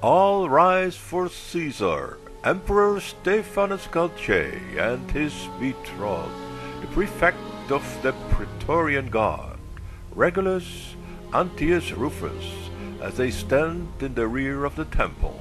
All rise for Caesar, Emperor Stephanus Galtier, and his betrothed, the prefect of the Praetorian Guard, Regulus Antius Rufus, as they stand in the rear of the temple.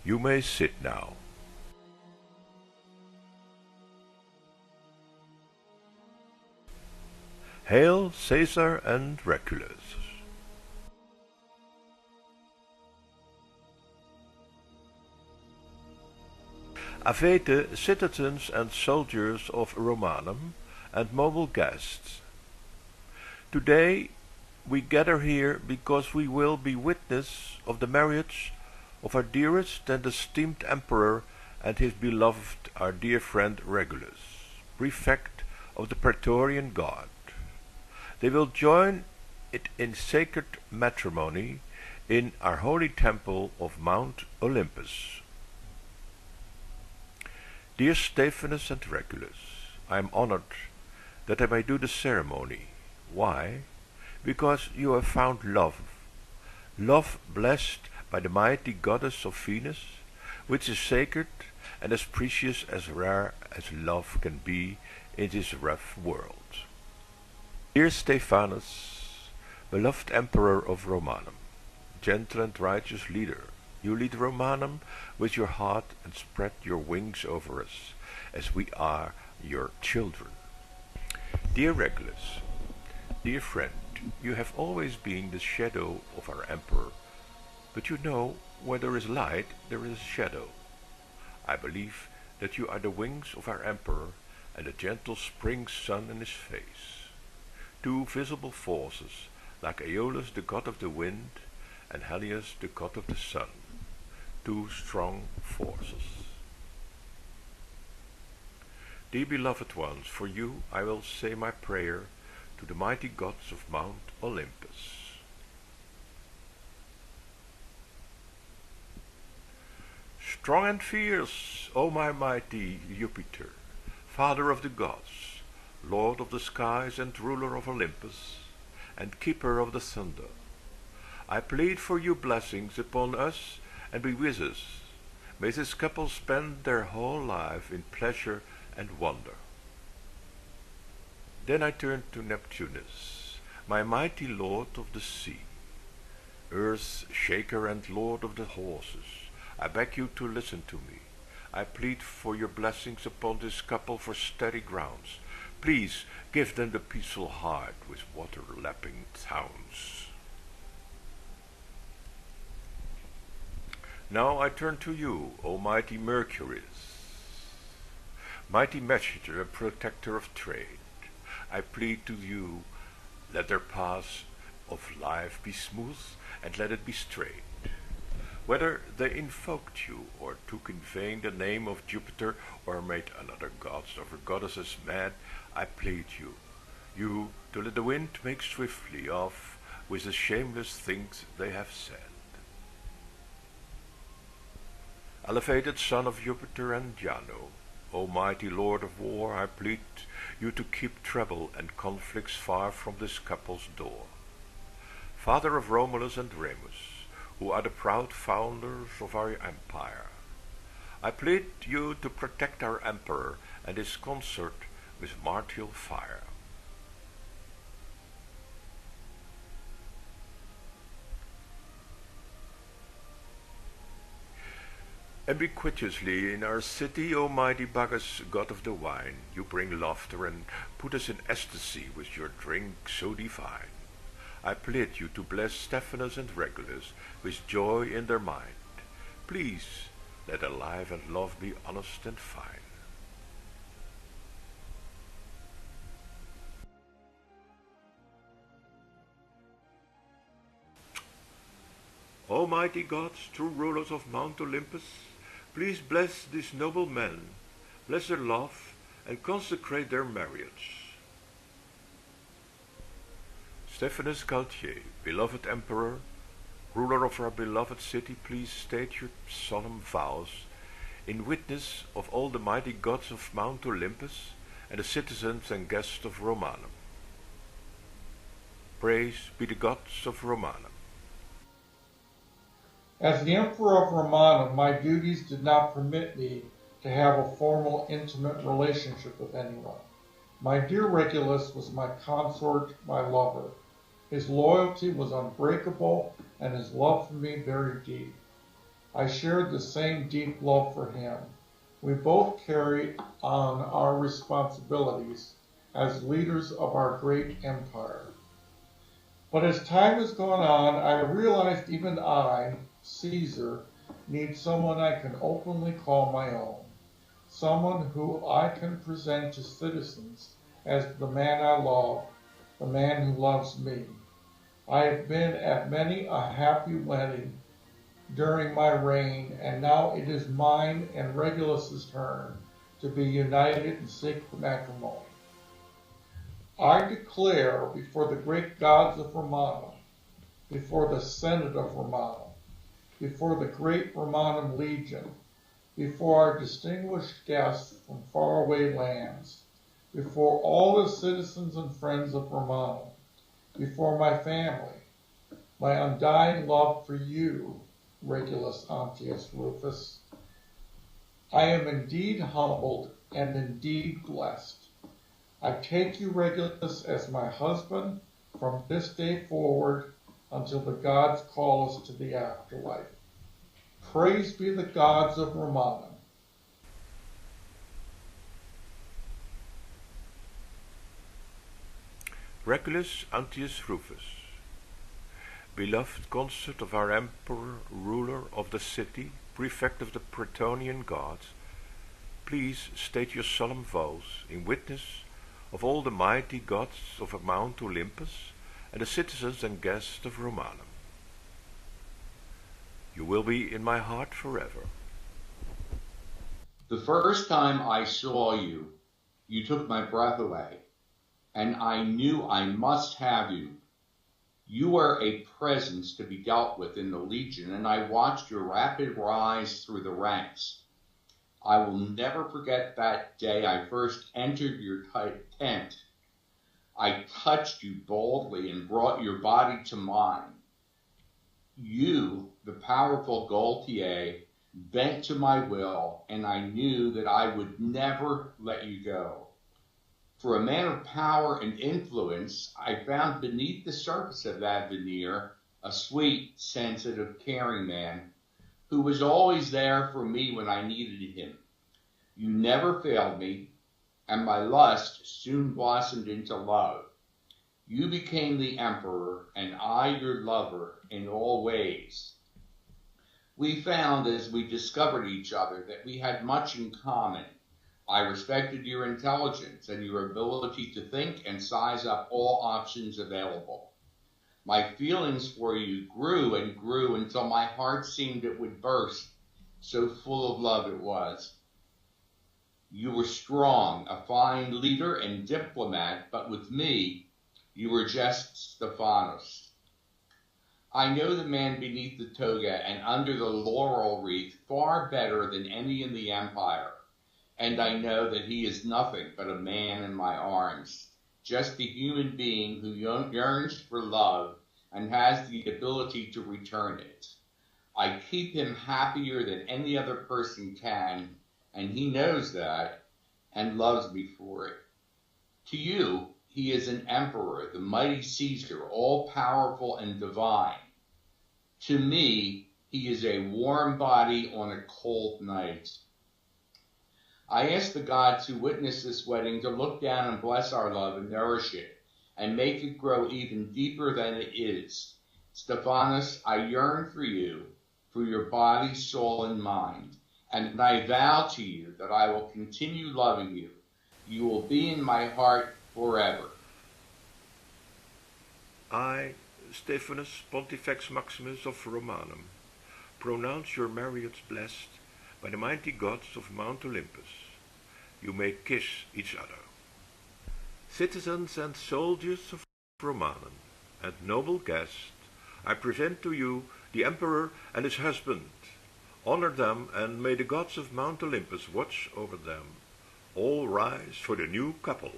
You may sit now. Hail Caesar and Regulus. Avete citizens and soldiers of Romanum and mobile guests. Today we gather here because we will be witness of the marriage of our dearest and esteemed Emperor and his beloved, our dear friend Regulus, prefect of the Praetorian Guard. They will join it in sacred matrimony in our holy temple of Mount Olympus. Dear Stephanus and Regulus, I am honored that I may do the ceremony. Why? Because you have found love, love blessed by the mighty goddess of Venus, which is sacred and as precious as rare as love can be in this rough world. Dear Stephanus, beloved Emperor of Romanum, gentle and righteous leader, you lead Romanum with your heart and spread your wings over us, as we are your children. Dear Regulus, dear friend, you have always been the shadow of our Emperor, but you know, where there is light, there is shadow. I believe that you are the wings of our Emperor and the gentle spring sun in his face. Two visible forces, like Aeolus the god of the wind and Helios the god of the sun. Two strong forces. Dear beloved ones, for you I will say my prayer to the mighty gods of Mount Olympus. Strong and fierce, O my mighty Jupiter, Father of the gods, Lord of the skies and ruler of Olympus, and keeper of the thunder, I plead for your blessings upon us and be with us. May this couple spend their whole life in pleasure and wonder. Then I turned to Neptunus, my mighty lord of the sea, Earth's shaker and lord of the horses. I beg you to listen to me. I plead for your blessings upon this couple for steady grounds. Please give them the peaceful heart with water-lapping sounds. Now I turn to you, O mighty Mercurius, mighty messenger and protector of trade. I plead to you, let their paths of life be smooth, and let it be straight. Whether they invoked you, or took in vain the name of Jupiter, or made another gods or goddesses mad, I plead you to let the wind make swiftly off with the shameless things they have said. Elevated son of Jupiter and Jano, O mighty lord of war, I plead you to keep trouble and conflicts far from this couple's door. Father of Romulus and Remus, who are the proud founders of our empire, I plead you to protect our emperor and his consort with martial fire. Ubiquitously in our city, O mighty Bacchus, god of the wine, you bring laughter and put us in ecstasy with your drink so divine. I plead you to bless Stephanus and Regulus with joy in their mind. Please let their life and love be honest and fine. O mighty gods, true rulers of Mount Olympus, please bless these noble men, bless their love, and consecrate their marriage. Stephanus Galtier, beloved emperor, ruler of our beloved city, please state your solemn vows in witness of all the mighty gods of Mount Olympus and the citizens and guests of Romanum. Praise be the gods of Romanum. As the Emperor of Romanum, my duties did not permit me to have a formal, intimate relationship with anyone. My dear Regulus was my consort, my lover. His loyalty was unbreakable, and his love for me very deep. I shared the same deep love for him. We both carried on our responsibilities as leaders of our great empire. But as time has gone on, I realized even I, Caesar, need someone I can openly call my own, someone who I can present to citizens as the man I love, the man who loves me. I have been at many a happy wedding during my reign, and now it is mine and Regulus's turn to be united in sacred matrimony. I declare before the great gods of Romanum, before the Senate of Romanum, before the great Romanum Legion, before our distinguished guests from faraway lands, before all the citizens and friends of Romanum, before my family, my undying love for you, Regulus Antius Rufus, I am indeed humbled and indeed blessed. I take you, Regulus, as my husband from this day forward until the gods call us to the afterlife. Praise be the gods of Romanum. Regulus Antius Rufus, beloved consort of our emperor, ruler of the city, prefect of the Pretonian gods, please state your solemn vows in witness of all the mighty gods of Mount Olympus and the citizens and guests of Romanum. You will be in my heart forever. The first time I saw you, you took my breath away, and I knew I must have you. You were a presence to be dealt with in the Legion, and I watched your rapid rise through the ranks. I will never forget that day I first entered your tent. I touched you boldly and brought your body to mine. You, the powerful Galtier, bent to my will, and I knew that I would never let you go. For a man of power and influence, I found beneath the surface of that veneer a sweet, sensitive, caring man who was always there for me when I needed him. You never failed me, and my lust soon blossomed into love. You became the emperor, and I your lover in all ways. We found as we discovered each other that we had much in common. I respected your intelligence and your ability to think and size up all options available. My feelings for you grew and grew until my heart seemed it would burst, so full of love it was. You were strong, a fine leader and diplomat, but with me, you were just Stephanus. I know the man beneath the toga and under the laurel wreath far better than any in the empire, and I know that he is nothing but a man in my arms, just a human being who yearns for love and has the ability to return it. I keep him happier than any other person can, and he knows that and loves me for it. To you, he is an emperor, the mighty Caesar, all-powerful and divine. To me, he is a warm body on a cold night. I ask the gods who witness this wedding to look down and bless our love and nourish it, and make it grow even deeper than it is. Stephanus, I yearn for you, for your body, soul, and mind, and I vow to you that I will continue loving you. You will be in my heart forever. I, Stephanus Pontifex Maximus of Romanum, pronounce your marriage blessed by the mighty gods of Mount Olympus. You may kiss each other. Citizens and soldiers of Romanum, and noble guests, I present to you the Emperor and his husband. Honor them, and may the gods of Mount Olympus watch over them. All rise for the new couple.